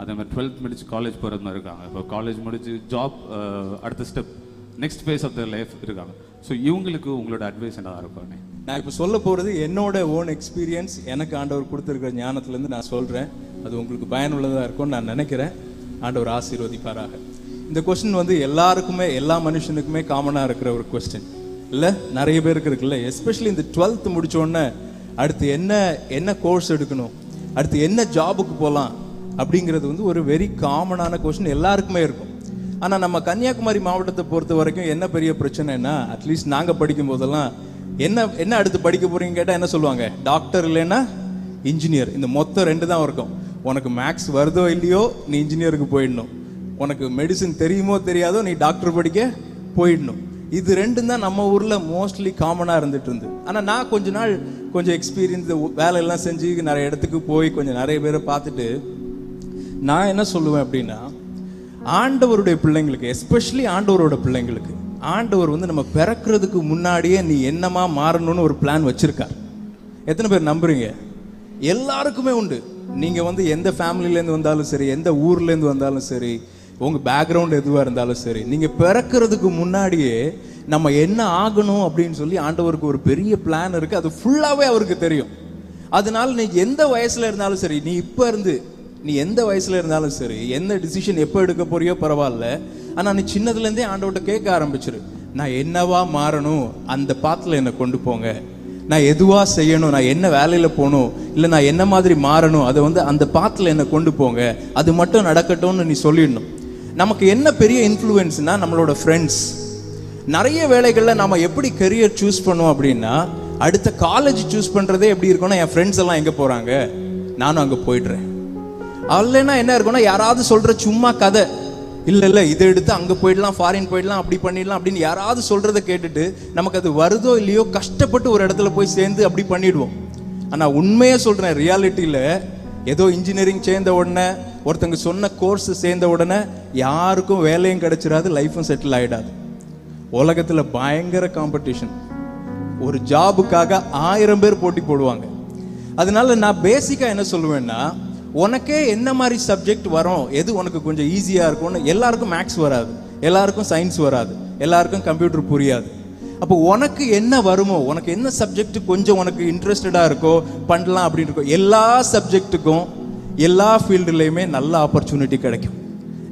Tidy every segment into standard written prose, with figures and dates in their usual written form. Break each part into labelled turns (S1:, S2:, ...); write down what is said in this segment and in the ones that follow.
S1: அதே மாதிரி 12th முடிச்சு காலேஜ் போகிறது மாதிரி இருக்காங்க. இப்போ காலேஜ் முடிச்சு ஜாப் அடுத்த step next phase of the life இருக்காங்க. ஸோ இவங்களுக்கு உங்களோட அட்வைஸ் என்ன இருக்கும்?
S2: நான் இப்போ சொல்ல போகிறது என்னோட ஓன் எக்ஸ்பீரியன்ஸ், எனக்கு ஆண்டவர் கொடுத்துருக்கிற ஞானத்துலேருந்து நான் சொல்கிறேன். அது உங்களுக்கு பயனுள்ளதாக இருக்கும்னு நான் நினைக்கிறேன். ஆண்டவர் ஆசீர்வதிப்பாராக. இந்த கொஸ்டின் வந்து எல்லாருக்குமே, எல்லா மனுஷனுக்குமே காமனாக இருக்கிற ஒரு கொஸ்டின் இல்லை, நிறைய பேருக்கு இருக்குல்ல. எஸ்பெஷலி இந்த 12th முடித்தோடனே அடுத்து என்ன கோர்ஸ் எடுக்கணும், அடுத்து என்ன ஜாபுக்கு போகலாம் அப்படிங்கிறது வந்து ஒரு வெரி காமனான கொஸ்டின் எல்லாருக்குமே இருக்கும். ஆனால் நம்ம கன்னியாகுமரி மாவட்டத்தை பொறுத்த வரைக்கும் என்ன பெரிய பிரச்சனைன்னா, அட்லீஸ்ட் நாங்கள் படிக்கும் போதெல்லாம் என்ன அடுத்து படிக்க போறீங்க கேட்டால் என்ன சொல்லுவாங்க, டாக்டர் இல்லைன்னா இன்ஜினியர். இந்த மொத்தம் 2 தான் இருக்கும். உனக்கு மேக்ஸ் வருதோ இல்லையோ நீ இன்ஜினியருக்கு போயிடணும், உனக்கு மெடிசின் தெரியுமோ தெரியாதோ நீ டாக்டர் படிக்க போயிடணும். இது 2 தான் நம்ம ஊரில் மோஸ்ட்லி காமனாக இருந்துட்டு இருந்து. ஆனால் நான் கொஞ்சம் எக்ஸ்பீரியன்ஸ் வேலையெல்லாம் செஞ்சு நிறைய இடத்துக்கு போய் கொஞ்சம் நிறைய பேரை பார்த்துட்டு நான் என்ன சொல்லுவேன் அப்படின்னா, ஆண்டவருடைய பிள்ளைங்களுக்கு, எஸ்பெஷலி ஆண்டவரோட பிள்ளைங்களுக்கு, ஆண்டவர் வந்து நம்ம பிறக்கிறதுக்கு முன்னாடியே நீ என்னமா மாறணும்னு ஒரு பிளான் வச்சிருக்கார். எத்தனை பேர் நம்புறீங்க? எல்லாருக்குமே உண்டு. நீங்கள் வந்து எந்த ஃபேமிலியிலேருந்து வந்தாலும் சரி, எந்த ஊர்லேருந்து வந்தாலும் சரி, உங்கள் பேக்ரவுண்ட் எதுவாக இருந்தாலும் சரி, நீங்கள் பிறக்கிறதுக்கு முன்னாடியே நம்ம என்ன ஆகணும் அப்படின்னு சொல்லி ஆண்டவருக்கு ஒரு பெரிய பிளான் இருக்குது. அது ஃபுல்லாகவே அவருக்கு தெரியும். அதனால நீ எந்த வயசில் இருந்தாலும் சரி, நீ எந்த வயசுல இருந்தாலும் சரி, எந்த டிசிஷன் எப்போ எடுக்க போறியோ பரவாயில்ல, ஆனால் நீ சின்னதுலேருந்தே ஆண்டவர்கிட்ட கேட்க ஆரம்பிச்சிரு. நான் என்னவா மாறணும், அந்த பாத்தில் என்னை கொண்டு போங்க. நான் எதுவாக செய்யணும், நான் என்ன வேலையில் போகணும், இல்லை நான் என்ன மாதிரி மாறணும், அதை வந்து அந்த பாத்தில் என்னை கொண்டு போங்க, அது மட்டும் நடக்கட்டும்னு நீ சொல்லிடணும். நமக்கு என்ன பெரிய இன்ஃப்ளூயன்ஸ்னா நம்மளோட ஃப்ரெண்ட்ஸ். நிறைய வேலைகளில் நம்ம எப்படி கெரியர் சூஸ் பண்ணுவோம் அப்படின்னா, அடுத்த காலேஜ் சூஸ் பண்ணுறதே எப்படி இருக்குன்னா, என் ஃப்ரெண்ட்ஸ் எல்லாம் எங்கே போகிறாங்க, நானும் அங்கே போயிடுறேன். அல்லைன்னா என்ன இருக்குன்னா, யாராவது சொல்கிற சும்மா கதை, இல்லை இதை எடுத்து அங்கே போயிடலாம், ஃபாரின் போயிடலாம், அப்படி பண்ணிடலாம் அப்படின்னு யாராவது சொல்கிறத கேட்டுட்டு நமக்கு அது வருதோ இல்லையோ கஷ்டப்பட்டு ஒரு இடத்துல போய் சேர்ந்து அப்படி பண்ணிடுவோம். ஆனால் உண்மையாக சொல்கிறேன், ரியாலிட்டியில் ஏதோ இன்ஜினியரிங் சேர்ந்த உடனே, ஒருத்தங்க சொன்ன கோர்ஸ் சேர்ந்த உடனே யாருக்கும் வேலையும் கிடைச்சிடாது, லைஃப்பும் செட்டில் ஆகிடாது. உலகத்தில் பயங்கர காம்படிஷன். ஒரு ஜாபுக்காக 1000 பேர் போட்டி போடுவாங்க. அதனால நான் பேசிக்காக என்ன சொல்லுவேன்னா, உனக்கே என்ன மாதிரி சப்ஜெக்ட் வரும், எது உனக்கு கொஞ்சம் ஈஸியாக இருக்கும்னு. எல்லாருக்கும் மேக்ஸ் வராது, எல்லாருக்கும் சயின்ஸ் வராது, எல்லாருக்கும் கம்ப்யூட்டர் புரியாது. அப்போ உனக்கு என்ன வருமோ, உனக்கு என்ன சப்ஜெக்ட் கொஞ்சம் உனக்கு இன்ட்ரெஸ்டடாக இருக்கோ பண்ணலாம் அப்படின்னு இருக்கோ, எல்லா சப்ஜெக்ட்டுக்கும் எல்லா ஃபீல்டுலேயுமே நல்ல ஆப்பர்ச்சுனிட்டி கிடைக்கும்.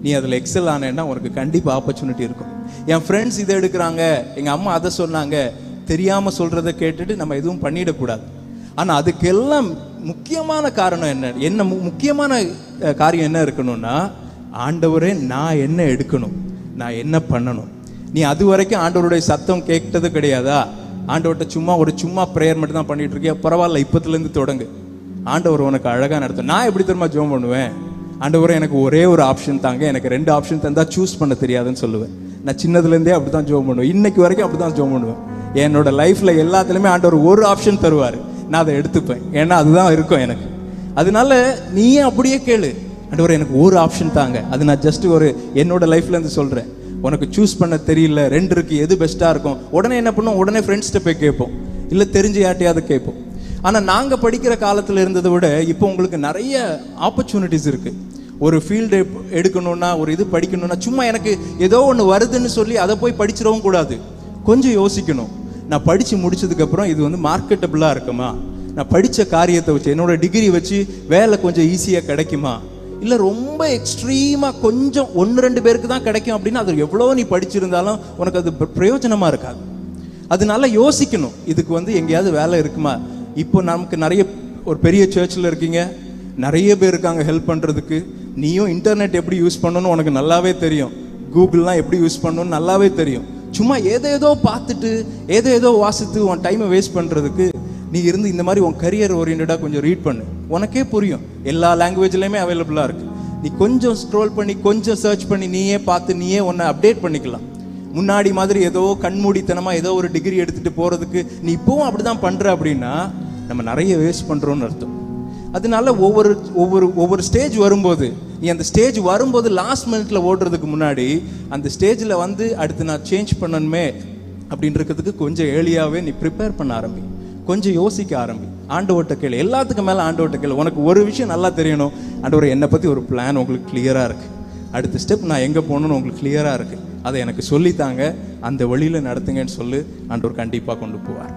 S2: நீ அதில் எக்ஸல் ஆனேன்னா உனக்கு கண்டிப்பாக ஆப்பர்ச்சுனிட்டி இருக்கும். என் ஃப்ரெண்ட்ஸ் இதை எடுக்கிறாங்க, எங்கள் அம்மா அதை சொன்னாங்க, தெரியாமல் சொல்கிறத கேட்டுட்டு நம்ம எதுவும் பண்ணிடக்கூடாது. ஆனால் அதுக்கெல்லாம் முக்கியமான காரணம் என்ன முக்கியமான காரியம் என்ன இருக்கணும்னா, ஆண்டவரே நான் என்ன எடுக்கணும், நான் என்ன பண்ணணும். நீ அது வரைக்கும் ஆண்டவருடைய சத்தம் கேட்டது கிடையாதா? ஆண்டவர்கிட்ட சும்மா ப்ரேயர் மட்டும் தான் பண்ணிட்டு இருக்கியா? பரவாயில்ல, இப்பத்துலேருந்து தொடங்கு. ஆண்டவர் உனக்கு அழகாக நடத்தும். நான் எப்படி தெரியுமா ஜெபம் பண்ணுவேன், ஆண்டவரே எனக்கு ஒரே ஒரு ஆப்ஷன் தாங்க, எனக்கு 2 ஆப்ஷன் தந்தா சூஸ் பண்ண தெரியாதுன்னு சொல்லுவேன். நான் சின்னதுலேருந்தே அப்படி தான் ஜெபம் பண்ணுவேன், இன்னைக்கு வரைக்கும் அப்படி தான் ஜெபம் பண்ணுவேன். என்னோட லைஃப்பில் எல்லாத்துலேயுமே ஆண்டவர் ஒரு ஆப்ஷன் தருவார், நான் அதை எடுத்துப்பேன். ஏன்னா அதுதான் இருக்கும் எனக்கு. அதனால நீயே அப்படியே கேளு, ஆண்டவரே எனக்கு ஒரு ஆப்ஷன் தாங்க. அது நான் ஜஸ்ட் என்னோட லைஃப்லேருந்து சொல்கிறேன். உனக்கு சூஸ் பண்ண தெரியல, 2 இருக்கு, எது பெஸ்ட்டாக இருக்கும். உடனே என்ன பண்ணுவோம், உடனே ஃப்ரெண்ட்ஸ்கிட்ட போய் கேட்போம், இல்லை தெரிஞ்சு யார்ட்டையாவது கேட்போம். ஆனால் நாங்கள் படிக்கிற காலத்தில் இருந்ததை விட இப்போ உங்களுக்கு நிறைய ஆப்பர்ச்சுனிட்டிஸ் இருக்குது. ஒரு ஃபீல்டு எடுக்கணும்னா, ஒரு இது படிக்கணும்னா, சும்மா எனக்கு ஏதோ ஒன்று வருதுன்னு சொல்லி அதை போய் படிச்சிடவும் கூடாது. கொஞ்சம் யோசிக்கணும். நான் படித்து முடிச்சதுக்கப்புறம் இது வந்து மார்க்கெட்டபிளாக இருக்குமா, நான் படித்த காரியத்தை வச்சு என்னோட டிகிரி வச்சு வேலை கொஞ்சம் ஈஸியாக கிடைக்குமா, இல்லை ரொம்ப எக்ஸ்ட்ரீமாக கொஞ்சம் 1-2 பேருக்கு தான் கிடைக்கும் அப்படின்னா அது எவ்வளோ நீ படிச்சிருந்தாலும் உனக்கு அது பிரயோஜனமாக இருக்காது. அதனால யோசிக்கணும், இதுக்கு வந்து எங்கேயாவது வேலை இருக்குமா. இப்போ நமக்கு நிறைய ஒரு பெரிய சர்ச்சில் இருக்கீங்க, நிறைய பேர் இருக்காங்க ஹெல்ப் பண்ணுறதுக்கு. நீயும் இன்டர்நெட் எப்படி யூஸ் பண்ணணும்னு உனக்கு நல்லாவே தெரியும், கூகுள்லாம் எப்படி யூஸ் பண்ணணும்னு நல்லாவே தெரியும். சும்மா ஏதோ பார்த்துட்டு ஏதோ வாசித்து உன் டைமை வேஸ்ட் பண்ணுறதுக்கு நீ இருந்து இந்த மாதிரி உன் கரியர் ஓரியன்டாக கொஞ்சம் ரீட் பண்ணு, உனக்கே புரியும். எல்லா லாங்குவேஜ்லையுமே அவைலபிளாக இருக்குது. நீ கொஞ்சம் ஸ்க்ரோல் பண்ணி கொஞ்சம் சர்ச் பண்ணி நீயே பார்த்து நீயே ஒன்றை அப்டேட் பண்ணிக்கலாம். முன்னாடி மாதிரி ஏதோ கண்மூடித்தனமாக ஏதோ ஒரு டிகிரி எடுத்துகிட்டு போகிறதுக்கு நீ இப்போவும் அப்படி தான் பண்ணுற அப்படின்னா நம்ம நிறைய வேஸ்ட் பண்ணுறோன்னு அர்த்தம். அதனால ஒவ்வொரு ஸ்டேஜ் வரும்போது, நீ அந்த ஸ்டேஜ் வரும்போது லாஸ்ட் மினிட்ல ஓடுறதுக்கு முன்னாடி அந்த ஸ்டேஜில் வந்து அடுத்து நான் சேஞ்ச் பண்ணணுமே அப்படின்றதுக்கு கொஞ்சம் ஏர்லியாகவே நீ ப்ரிப்பேர் பண்ண ஆரம்பி, கொஞ்சம் யோசிக்க ஆரம்பி. ஆண்டவர்கிட்ட கேளு. எல்லாத்துக்கும் மேலே ஆண்டவர்கிட்ட கேளு. உனக்கு ஒரு விஷயம் நல்லா தெரியணும், ஆண்டவரே என்னை பற்றி ஒரு பிளான் உங்களுக்கு கிளியராக இருக்குது, அடுத்த ஸ்டெப் நான் எங்கே போகணுன்னு உங்களுக்கு கிளியராக இருக்குது, அதை எனக்கு சொல்லித்தாங்க, அந்த வழியில் நடத்துங்கன்னு சொல்லு, ஆண்டவர் கண்டிப்பாக கொண்டு போவார்.